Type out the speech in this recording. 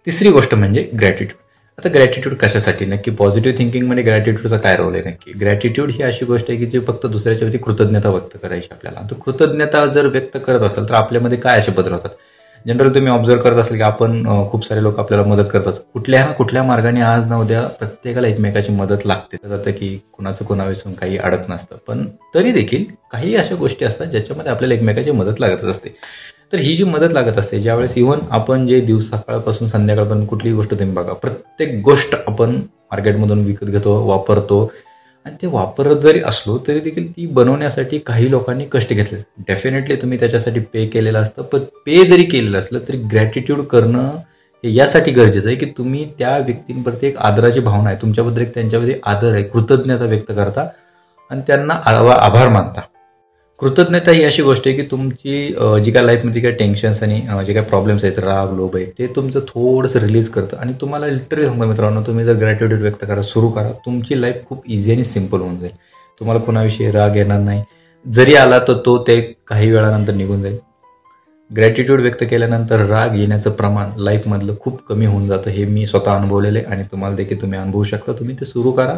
तिसरी गोष्ट म्हणजे ग्रॅटिट्यूड. आता ग्रॅटिट्यूड कशासाठी? नक्की पॉझिटिव्ह थिंकिंगमध्ये ग्रॅटिट्यूडचा काय रोल आहे नक्की? ग्रॅटिट्यूड ही अशी गोष्ट आहे की जी फक्त दुसऱ्याच्या वरती कृतज्ञता व्यक्त करायची आपल्याला. तर कृतज्ञता जर व्यक्त करत असाल तर आपल्यामध्ये काय असे बदल होतात? जनरल तुम्ही ऑब्झर्व करत असाल की आपण खूप सारे लोक आपल्याला मदत करतात. कुठल्या ना कुठल्या मार्गाने आज ना उद्या प्रत्येकाला एकमेकाची मदत लागते. जातं की कुणाचं कोणाविषयी काही अडत नसतं, पण तरी देखील काही अशा गोष्टी असतात ज्याच्यामध्ये आपल्याला एकमेकाची मदत लागतच असते. तर ही जी मदत लागत असते ज्यावेळेस इव्हन आपण जे दिवस सकाळपासून संध्याकाळपर्यंत कुठलीही गोष्ट तुम्ही बघा, प्रत्येक गोष्ट आपण मार्केटमधून विकत घेतो, वापरतो आणि ते वापरत जरी असलो तरी देखील ती बनवण्यासाठी काही लोकांनी कष्ट घेतले. डेफिनेटली तुम्ही त्याच्यासाठी पे केलेलं असतं, पण पे जरी केलेलं असलं तरी ग्रॅटिट्यूड करणं हे यासाठी गरजेचं आहे की तुम्ही त्या व्यक्तींप्रती एक आदराची भावना आहे, तुमच्याबद्दल एक त्यांच्यामध्ये आदर आहे, कृतज्ञता व्यक्त करता आणि त्यांना आभार मानता. कृतज्ञता ही अशी गोष्ट आहे की तुमची जी काय लाईफमध्ये काही टेन्शन्स आणि जे काही प्रॉब्लेम्स आहेत, राग लोभ आहे, ते तुमचं थोडंसं रिलीज करतं आणि तुम्हाला लिटरली सांगतो मित्रांनो, तुम्ही जर ग्रॅटिट्यूड व्यक्त करा सुरू करा, तुमची लाईफ खूप इझी आणि सिम्पल होऊन जाईल. तुम्हाला कुणाविषयी राग येणार नाही. जरी आला तर तो ते काही वेळानंतर निघून जाईल. ग्रॅटिट्यूड व्यक्त केल्यानंतर राग येण्याचं प्रमाण लाईफमधलं खूप कमी होऊन जातं. हे मी स्वतः अनुभवलेलं आहे आणि तुम्हाला देखील तुम्ही अनुभवू शकता. तुम्ही ते सुरू करा.